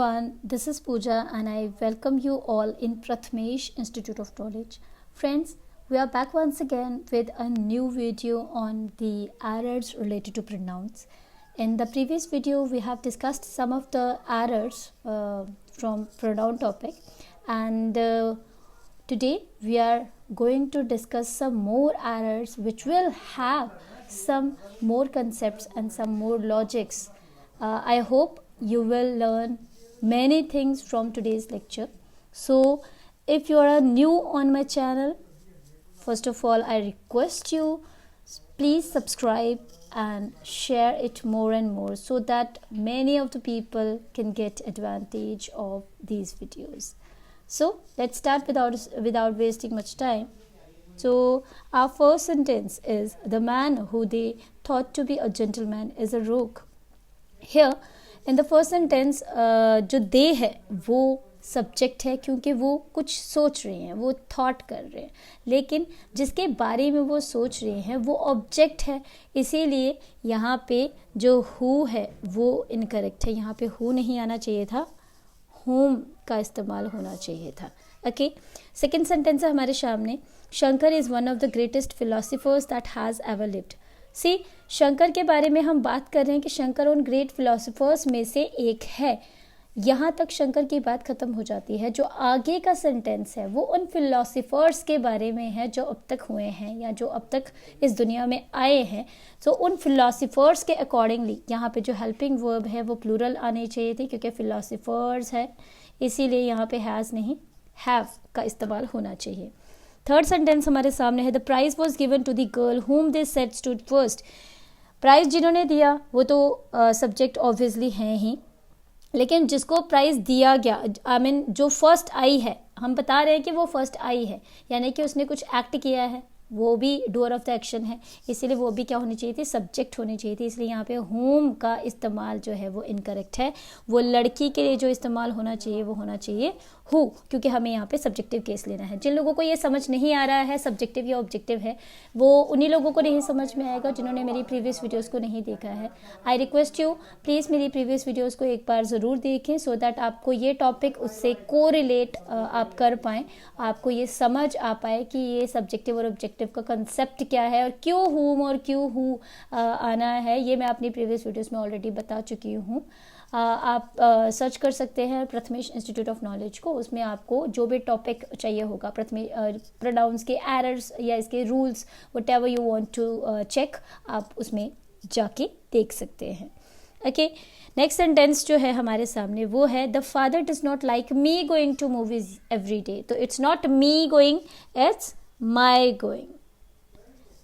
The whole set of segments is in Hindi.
everyone, this is Pooja and I welcome you all in Prathmesh Institute of Knowledge. Friends, we are back once again with a new video on the errors related to pronouns. In the previous video, we have discussed some of the errors from pronoun topic, and today we are going to discuss some more errors which will have some more concepts and some more logics. I hope you will learn many things from today's lecture. So if you are new on my channel, first of all I request you, please subscribe and share it more and more so that many of the people can get advantage of these videos. So let's start without wasting much time. So our first sentence is, the man who they thought to be a gentleman is a rogue. Here in the first sentence जो दे है वो सब्जेक्ट है, क्योंकि वो कुछ सोच रहे हैं, वो थॉट कर रहे हैं, लेकिन जिसके बारे में वो सोच रहे हैं वो ऑब्जेक्ट है, इसीलिए यहाँ पे जो हु है वो इनकरेक्ट है. यहाँ पे हु नहीं आना चाहिए था, होम का इस्तेमाल होना चाहिए था. ओके, सेकेंड सेंटेंस है हमारे सामने, Shankar is one of the greatest philosophers that has ever lived. See, Shankar के बारे में हम बात कर रहे हैं कि शंकर उन ग्रेट फिलोसफर्स में से एक है. यहाँ तक शंकर की बात ख़त्म हो जाती है. जो आगे का सेंटेंस है वो उन फिलोसफर्स के बारे में है जो अब तक हुए हैं या जो अब तक इस दुनिया में आए हैं. तो उन फिलोसफर्स के अकॉर्डिंगली यहाँ पे जो हेल्पिंग वर्ब है वो प्लूरल आने चाहिए थी, क्योंकि फिलोसफर्स है, इसीलिए यहाँ पे हैज़ नहीं हैव का इस्तेमाल होना चाहिए. थर्ड सेंटेंस हमारे सामने है, the prize was given to the girl whom they said stood first. Prize जिन्होंने दिया वो तो सब्जेक्ट ऑब्वियसली हैं ही, लेकिन जिसको प्राइज दिया गया, आई मीन जो फर्स्ट आई है, हम बता रहे हैं कि वो फर्स्ट आई है, यानी कि उसने कुछ एक्ट किया है, वो भी डूअर ऑफ द एक्शन है, इसीलिए वो भी क्या होनी चाहिए थी, सब्जेक्ट होनी चाहिए थी. इसलिए यहाँ पे होम का इस्तेमाल जो है वो इनकरेक्ट है. वो लड़की के लिए जो इस्तेमाल होना चाहिए वो होना चाहिए हु, क्योंकि हमें यहाँ पे सब्जेक्टिव केस लेना है. जिन लोगों को ये समझ नहीं आ रहा है सब्जेक्टिव या ऑब्जेक्टिव है, वो उन्हीं लोगों को नहीं समझ में आएगा जिन्होंने मेरी प्रीवियस वीडियोस को नहीं देखा है. आई रिक्वेस्ट यू, प्लीज़ मेरी प्रीवियस वीडियोस को एक बार ज़रूर देखें, सो दैट आपको ये टॉपिक उससे को रिलेट आप कर पाएँ, आपको ये समझ आ पाए कि ये सब्जेक्टिव और ऑब्जेक्टिव का कंसेप्ट क्या है और क्यों हुम और क्यों हु आना है. ये मैं अपनी प्रीवियस वीडियोस में ऑलरेडी बता चुकी हूँ. आप सर्च कर सकते हैं प्रथमेश इंस्टीट्यूट ऑफ नॉलेज को, उसमें आपको जो भी टॉपिक चाहिए होगा, प्रोनाउंस के एरर्स या इसके rules, whatever you want to check, आप उसमें जाके देख सकते हैं. ओके, नेक्स्ट सेंटेंस जो है हमारे सामने वो है, the father does not like me going to movies every day. तो it's not me going, it's my going.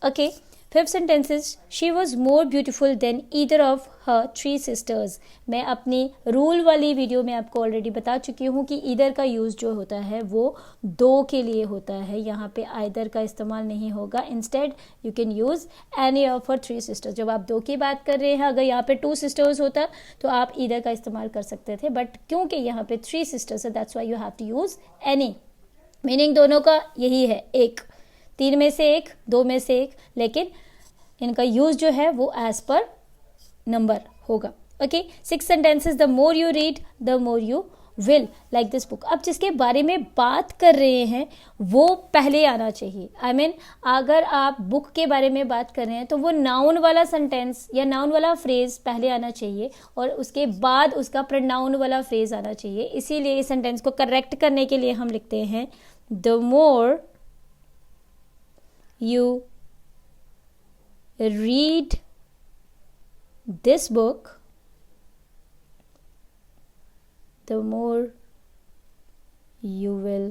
Okay, fifth sentence is, she was more beautiful than either of her three sisters. मैं अपनी रूल वाली वीडियो में आपको ऑलरेडी बता चुकी हूँ कि ईदर का यूज़ जो होता है वो दो के लिए होता है. यहाँ पे आइदर का इस्तेमाल नहीं होगा, instead you can use any of her three sisters. जब आप दो की बात कर रहे हैं, अगर यहाँ पे टू सिस्टर्स होता तो आप ईदर का इस्तेमाल कर सकते थे, बट क्योंकि यहाँ पे थ्री सिस्टर्स है, that's why you have to use any. Meaning दोनों का यही है, एक, तीन में से एक, दो में से एक, लेकिन इनका यूज जो है वो एज पर नंबर होगा. Okay, six sentences, the more you read the more you will like this book. अब जिसके बारे में बात कर रहे हैं वो पहले आना चाहिए. आई मीन अगर आप बुक के बारे में बात कर रहे हैं तो वो नाउन वाला सेंटेंस या नाउन वाला फ्रेज पहले आना चाहिए और उसके बाद उसका प्रोनाउन वाला फ्रेज आना चाहिए. इसीलिए इस सेंटेंस को करेक्ट करने के लिए हम लिखते हैं, the more you read this book, the more you will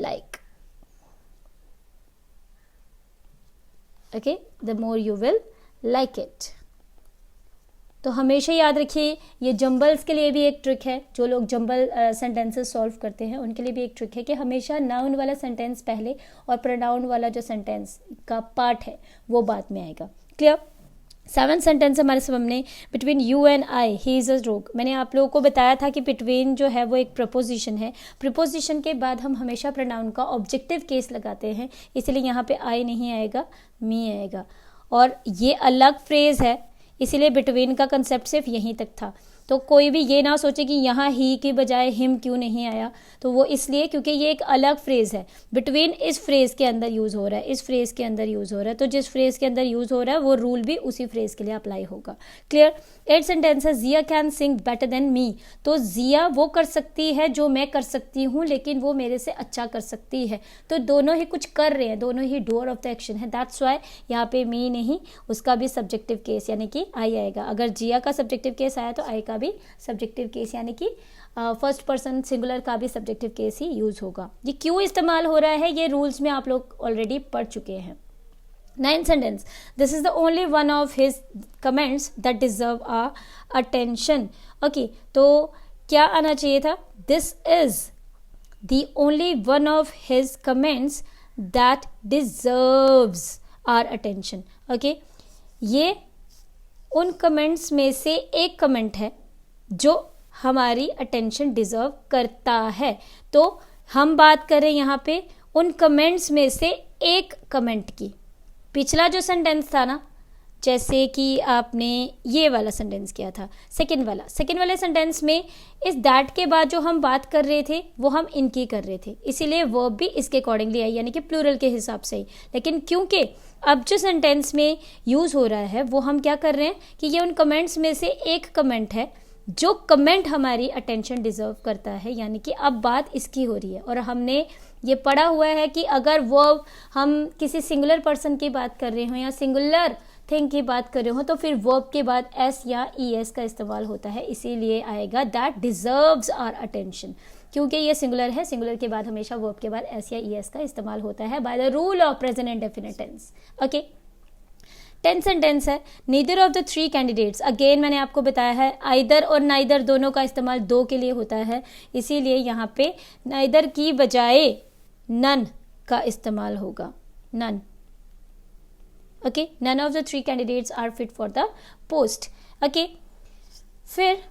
like. Okay, the more you will like it. तो हमेशा याद रखिए, ये जंबल्स के लिए भी एक ट्रिक है. जो लोग जंबल सेंटेंसेस सॉल्व करते हैं उनके लिए भी एक ट्रिक है कि हमेशा नाउन वाला सेंटेंस पहले और प्रोनाउन वाला जो सेंटेंस का पार्ट है वो बाद में आएगा. क्लियर? सेवन सेंटेंस हमारे सामने, between you and I he is a रोग. मैंने आप लोगों को बताया था कि बिटवीन जो है वो एक प्रपोजिशन है. प्रपोजिशन के बाद हम हमेशा प्रोनाउन का ऑब्जेक्टिव केस लगाते हैं, इसलिए यहाँ पे आई नहीं आएगा, मी आएगा. और ये अलग फ्रेज है, इसीलिए बिटवीन का कंसेप्ट सिर्फ यहीं तक था। तो कोई भी ये ना सोचे कि यहाँ ही के बजाय हिम क्यों नहीं आया, तो वो इसलिए क्योंकि ये एक अलग फ्रेज़ है। बिटवीन इस फ्रेज़ के अंदर यूज़ हो रहा है, इस फ्रेज़ के अंदर यूज़ हो रहा है, तो जिस फ्रेज़ के अंदर यूज़ हो रहा है वो रूल भी उसी फ्रेज़ के लिए अप्लाई होगा। क्लियर। 8th सेंटेंस है Jiya can sing better than me. तो जिया वो कर सकती है जो मैं कर सकती हूँ, लेकिन वो मेरे से अच्छा कर सकती है। तो दोनों ही कुछ कर रहे हैं, दोनों ही डूअर ऑफ द एक्शन है। दैट्स वाई यहाँ पे मी नहीं, उसका भी सब्जेक्टिव केस यानी कि आई आएगा। अगर जिया का सब्जेक्टिव केस आया तो आई का भी सब्जेक्टिव केस यानी कि फर्स्ट पर्सन सिंगुलर का भी सब्जेक्टिव केस ही यूज होगा। ये क्यों इस्तेमाल हो रहा है ये रूल्स में आप लोग ऑलरेडी पढ़ चुके हैं। 9th sentence, this is the only one of his comments that deserve a attention. Okay, तो क्या आना चाहिए था, this is the only one of his comments that deserves our attention. Okay, ये उन कमेंट्स में से एक कमेंट है जो हमारी अटेंशन डिजर्व करता है। तो हम बात करें यहाँ पे उन कमेंट्स में से एक कमेंट की। पिछला जो सेंटेंस था ना, जैसे कि आपने ये वाला सेंटेंस किया था, सेकंड वाले सेंटेंस में इस दैट के बाद जो हम बात कर रहे थे वो हम इनकी कर रहे थे, इसीलिए वर्ब भी इसके अकॉर्डिंगली आई यानी कि प्लूरल के हिसाब से ही। लेकिन क्योंकि अब जो सेंटेंस में यूज हो रहा है वो हम क्या कर रहे हैं कि ये उन कमेंट्स में से एक कमेंट है जो कमेंट हमारी अटेंशन डिजर्व करता है, यानी कि अब बात इसकी हो रही है। और हमने ये पढ़ा हुआ है कि अगर वर्ब हम किसी सिंगुलर पर्सन की बात कर रहे हो या सिंगुलर थिंग की बात कर रहे हो तो फिर वर्ब के बाद एस या ईएस का इस्तेमाल होता है, इसीलिए आएगा दैट डिजर्व्स आवर अटेंशन। क्योंकि ये सिंगुलर है, सिंगुलर के बाद हमेशा वर्ब के बाद एस या ईएस का इस्तेमाल होता है by the rule of present indefinite tense. Okay, 10th sentence है, neither of the three candidates. Again मैंने आपको बताया है आइदर और नाइदर दोनों का इस्तेमाल दो के लिए होता है, इसीलिए यहाँ पे नाइदर की बजाय नन का इस्तेमाल होगा, none. Okay, none of the three candidates are fit for the post. Okay, फिर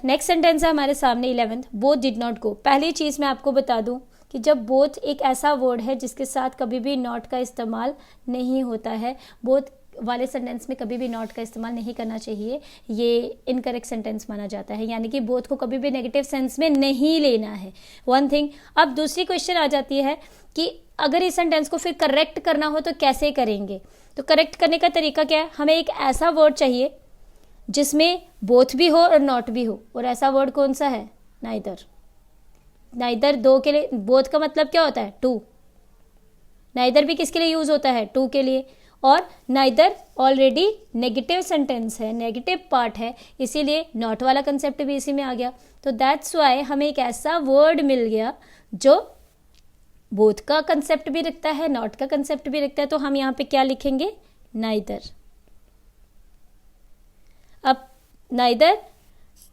नेक्स्ट सेंटेंस है हमारे सामने 11th, both did not go. पहली चीज़ मैं आपको बता दूं कि जब बोथ एक ऐसा वर्ड है जिसके साथ कभी भी नॉट का इस्तेमाल नहीं होता है, बोथ वाले सेंटेंस में कभी भी नॉट का इस्तेमाल नहीं करना चाहिए, ये इनकरेक्ट सेंटेंस माना जाता है, यानी कि बोथ को कभी भी नेगेटिव सेंस में नहीं लेना है। One thing. अब दूसरी क्वेश्चन आ जाती है कि अगर इस सेंटेंस को फिर करेक्ट करना हो तो कैसे करेंगे। तो करेक्ट करने का तरीका क्या है, हमें एक ऐसा वर्ड चाहिए जिसमें बोथ भी हो और नॉट भी हो, और ऐसा वर्ड कौन सा है, नाइदर। नाइदर दो के लिए, बोथ का मतलब क्या होता है, टू। नाइदर भी किसके लिए यूज होता है, टू के लिए। और नाइदर ऑलरेडी नेगेटिव सेंटेंस है, नेगेटिव पार्ट है, इसीलिए नॉट वाला कंसेप्ट भी इसी में आ गया। तो दैट्स वाई हमें एक ऐसा वर्ड मिल गया जो बोथ का कंसेप्ट भी रखता है, नॉट का कंसेप्ट भी रखता है। तो हम यहाँ पे क्या लिखेंगे, नाइदर। अब नाइदर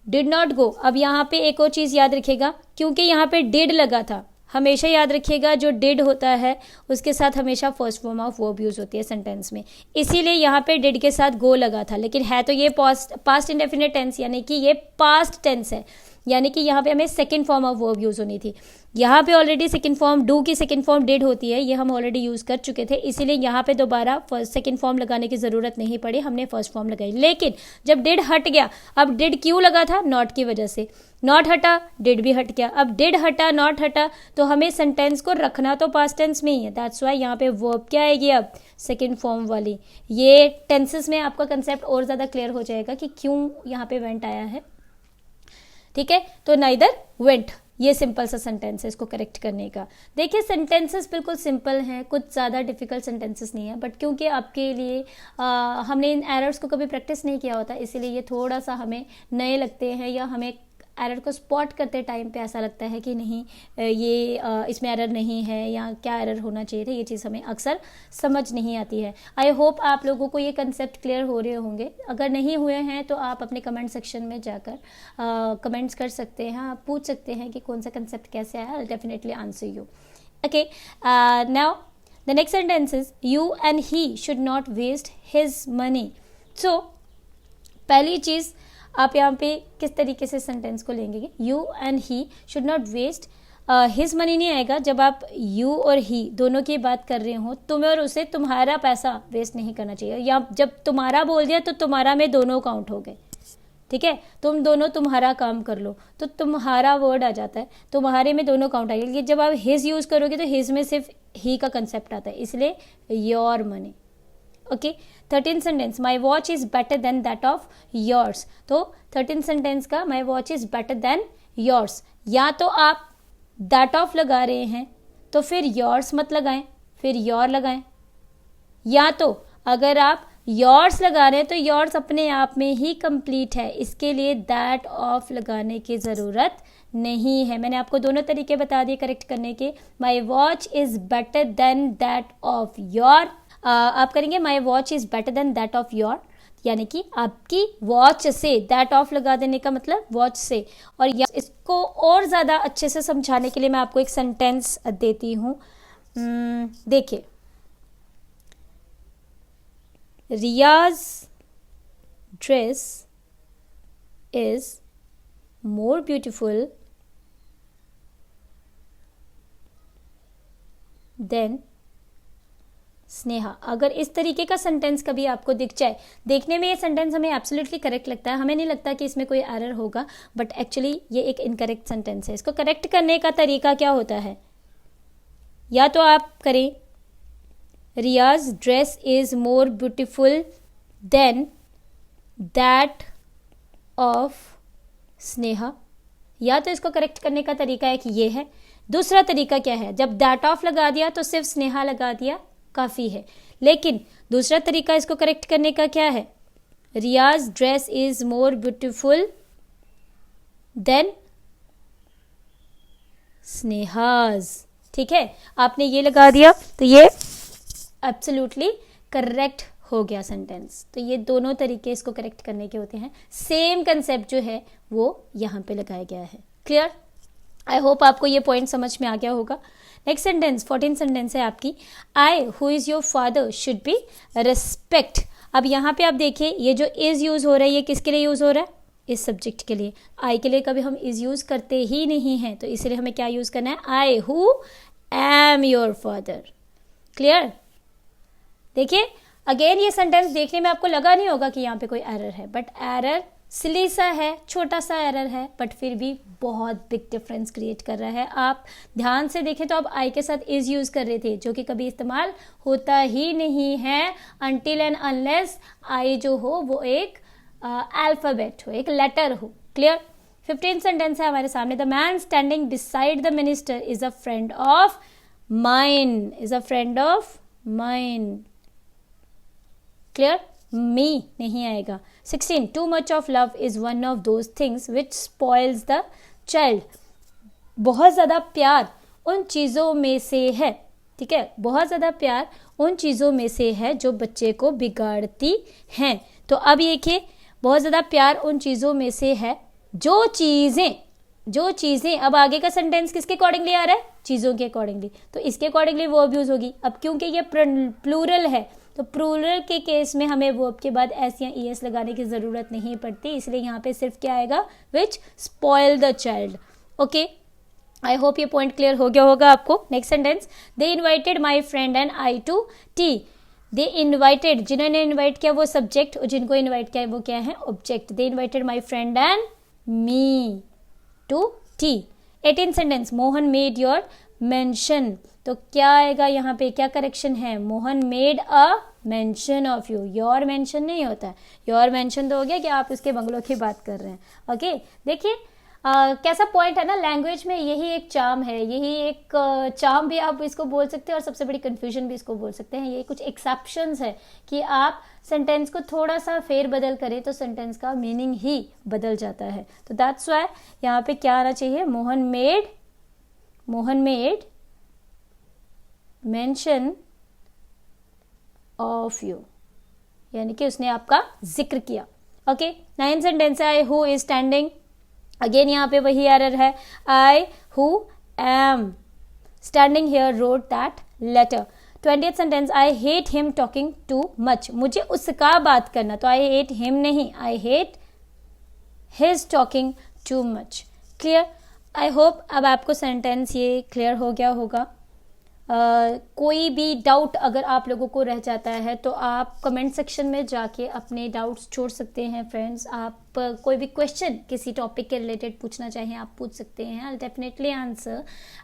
डिड नॉट गो। अब यहाँ पे एक और चीज़ याद रखिएगा, क्योंकि यहाँ पे डिड लगा था, हमेशा याद रखिएगा जो डिड होता है उसके साथ हमेशा first form of verb use होती है सेंटेंस में, इसीलिए यहाँ पे डिड के साथ गो लगा था। लेकिन है तो ये पास्ट इंडेफिनिट टेंस, यानी कि ये पास्ट टेंस है, यानी कि यहाँ पे हमें second form of verb use होनी थी। यहाँ पे ऑलरेडी सेकंड फॉर्म, डू की सेकंड फॉर्म डिड होती है, ये हम ऑलरेडी यूज कर चुके थे, इसीलिए यहाँ पे दोबारा फर्स्ट सेकंड फॉर्म लगाने की जरूरत नहीं पड़ी, हमने फर्स्ट फॉर्म लगाई। लेकिन जब डिड हट गया, अब डिड क्यों लगा था, नॉट की वजह से। नॉट हटा, डिड भी हट गया। अब डिड हटा, नॉट हटा, तो हमें सेंटेंस को रखना तो पास्ट टेंस में ही है। दैट्स वाई यहाँ पे वर्ब क्या आएगी, अब सेकंड फॉर्म वाली। ये टेंसेस में आपका कंसेप्ट और ज्यादा क्लियर हो जाएगा कि क्यों यहाँ पे वेंट आया है। ठीक है, तो नाइदर वेंट, ये सिंपल सा सेंटेंस है इसको करेक्ट करने का। देखिए सेंटेंसेस बिल्कुल सिंपल हैं, कुछ ज़्यादा डिफिकल्ट सेंटेंसेस नहीं है, बट क्योंकि आपके लिए हमने इन एरर्स को कभी प्रैक्टिस नहीं किया होता, इसीलिए ये थोड़ा सा हमें नए लगते हैं, या हमें एरर को स्पॉट करते टाइम पे ऐसा लगता है कि नहीं ये इसमें एरर नहीं है, या क्या एरर होना चाहिए था, ये चीज़ हमें अक्सर समझ नहीं आती है। आई होप आप लोगों को ये कंसेप्ट क्लियर हो रहे होंगे। अगर नहीं हुए हैं तो आप अपने कमेंट सेक्शन में जाकर कमेंट्स कर सकते हैं, आप पूछ सकते हैं कि कौन सा कंसेप्ट कैसे आया, I will definitely answer you. Okay, now the next sentence is you and he should not waste his money. So पहली चीज़ आप यहाँ पे किस तरीके से सेंटेंस को लेंगे, you and he should not waste his money नहीं आएगा जब आप यू और ही दोनों की बात कर रहे हो, तुम्हें और उसे तुम्हारा पैसा वेस्ट नहीं करना चाहिए। या जब तुम्हारा बोल दिया तो तुम्हारा में दोनों काउंट हो गए, ठीक है, तुम दोनों तुम्हारा काम कर लो तो तुम्हारा वर्ड आ जाता है, तुम्हारे में दोनों काउंट आएंगे। लेकिन जब आप हिज यूज़ करोगे तो हिज में सिर्फ ही का कंसेप्ट आता है, इसलिए your money. Okay, 13 sentence, my watch is better than that of yours. तो 13 सेंटेंस का my watch is better than yours, या तो आप दैट ऑफ लगा रहे हैं तो फिर योर्स मत लगाएं, फिर योर लगाएं, या तो अगर आप योर्स लगा रहे हैं तो योर्स अपने आप में ही कंप्लीट है, इसके लिए दैट ऑफ लगाने की ज़रूरत नहीं है। मैंने आपको दोनों तरीके बता दिए करेक्ट करने के। My watch is better than that of your, आप करेंगे my watch is better than that of your, यानी कि आपकी वॉच से दैट ऑफ लगा देने का मतलब वॉच से। और इसको और ज़्यादा अच्छे से समझाने के लिए मैं आपको एक सेंटेंस देती हूँ। देखिए, Riyaz dress is more beautiful than Sneha. अगर इस तरीके का सेंटेंस कभी आपको दिख जाए, देखने में ये सेंटेंस हमें एब्सोल्युटली करेक्ट लगता है, हमें नहीं लगता कि इसमें कोई एरर होगा, बट एक्चुअली ये एक इनकरेक्ट सेंटेंस है। इसको करेक्ट करने का तरीका क्या होता है, या तो आप करें Riyaz dress is more beautiful than that of Sneha, या तो इसको करेक्ट करने का तरीका एक ये है। दूसरा तरीका क्या है, जब दैट ऑफ लगा दिया तो सिर्फ स्नेहा लगा दिया, काफ़ी है। लेकिन दूसरा तरीका इसको करेक्ट करने का क्या है, Riyaz dress is more beautiful than Sneha's, ठीक है, आपने ये लगा दिया तो ये एब्सोल्युटली करेक्ट हो गया सेंटेंस। तो ये दोनों तरीके इसको करेक्ट करने के होते हैं, सेम कंसेप्ट जो है वो यहाँ पे लगाया गया है। क्लियर? आई होप आपको ये पॉइंट समझ में आ गया होगा। नेक्स्ट सेंटेंस 14 सेंटेंस है आपकी, I who is your father should be respect. अब यहाँ पे आप देखिए ये जो इज़ यूज़ हो रहा है ये किसके लिए यूज़ हो रहा है, इस सब्जेक्ट के लिए। आई के लिए कभी हम इज़ यूज़ करते ही नहीं हैं, तो इसलिए हमें क्या यूज़ करना है, I who am your father. Clear? देखिए अगेन ये सेंटेंस देखने में आपको लगा नहीं होगा कि यहाँ पे कोई एरर है, बट एरर सिली सा है, छोटा सा एरर है, बट फिर भी बहुत बिग डिफरेंस क्रिएट कर रहा है। आप ध्यान से देखें तो आप आई के साथ इज़ यूज़ कर रहे थे, जो कि कभी इस्तेमाल होता ही नहीं है अनटिल एंड अनलेस आई जो हो वो एक अल्फ़ाबेट हो, एक लेटर हो। क्लियर? 15 सेंटेंस है हमारे सामने, the man standing decide the minister is a friend of mine, is a friend of mine. Clear? Me नहीं आएगा। 16 too much of love is one of those things which spoils the child. बहुत ज़्यादा प्यार उन चीज़ों में से है, ठीक है, बहुत ज़्यादा प्यार उन चीज़ों में से है जो बच्चे को बिगाड़ती हैं। तो अब ये कि बहुत ज़्यादा प्यार उन चीज़ों में से है जो चीज़ें, अब आगे का सेंटेंस किसके अकॉर्डिंगली आ रहा है, चीज़ों के अकॉर्डिंगली, तो इसके अकॉर्डिंगली वर्ब यूज़ होगी। अब क्योंकि ये प्लूरल है तो प्लूरल के केस में हमें वर्ब के बाद एस या ईएस लगाने की ज़रूरत नहीं पड़ती, इसलिए यहाँ पे सिर्फ क्या आएगा, which spoil the child. Okay, I hope ये पॉइंट क्लियर हो गया होगा आपको। Next sentence, they invited my friend and I to tea. They invited, जिन्होंने इन्वाइट किया वो सब्जेक्ट और जिनको इन्वाइट किया वो क्या है, object. They invited my friend and me to tea. 18 sentence, Mohan made your mention. तो क्या आएगा यहाँ पे, क्या करेक्शन है, Mohan made a mention of you. Your mention नहीं होता है, योर मेंशन तो हो गया कि आप उसके बंगलों की बात कर रहे हैं। ओके, देखिए कैसा पॉइंट है ना, लैंग्वेज में यही एक चार्म है, यही एक चार्म भी आप इसको बोल सकते हैं और सबसे बड़ी कंफ्यूजन भी इसको बोल सकते हैं। ये कुछ एक्सेप्शंस है कि आप सेंटेंस को थोड़ा सा फेर बदल करें तो सेंटेंस का मीनिंग ही बदल जाता है। तो दैट्स व्हाई यहाँ पे क्या आना चाहिए, Mohan made mention of you, यानी कि उसने आपका जिक्र किया। ओके, 9 सेंटेंस है, I who is standing. Again यहाँ पे वही एरर है, I who am standing here wrote that letter. 20th sentence, I hate him talking too much. मुझे उसका बात करना, तो आई हेट हिम नहीं, I hate his talking too much. Clear? I hope अब आपको सेंटेंस ये क्लियर हो गया होगा। कोई भी डाउट अगर आप लोगों को रह जाता है तो आप कमेंट सेक्शन में जाके अपने डाउट्स छोड़ सकते हैं फ्रेंड्स। आप कोई भी क्वेश्चन किसी टॉपिक के रिलेटेड पूछना चाहें आप पूछ सकते हैं, आई डेफिनेटली आंसर।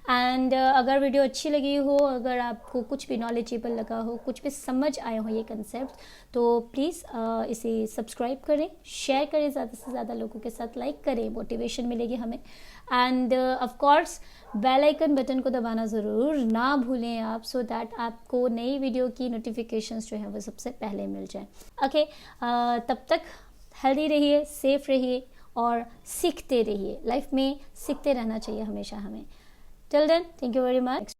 एंड अगर वीडियो अच्छी लगी हो, अगर आपको कुछ भी नॉलेजेबल लगा हो, कुछ भी समझ आए हो ये कंसेप्ट, तो प्लीज़ इसे सब्सक्राइब करें, शेयर करें ज़्यादा से ज़्यादा लोगों के साथ, लाइक करें, मोटिवेशन मिलेगी हमें। And of course bell icon button को दबाना ज़रूर ना भूलें आप, सो दैट आपको नई वीडियो की नोटिफिकेशंस जो है वो सबसे पहले मिल जाए। ओके, तब तक हेल्दी रहिए, सेफ रहिए और सीखते रहिए। लाइफ में सीखते रहना चाहिए हमेशा हमें। Till then, thank you very much.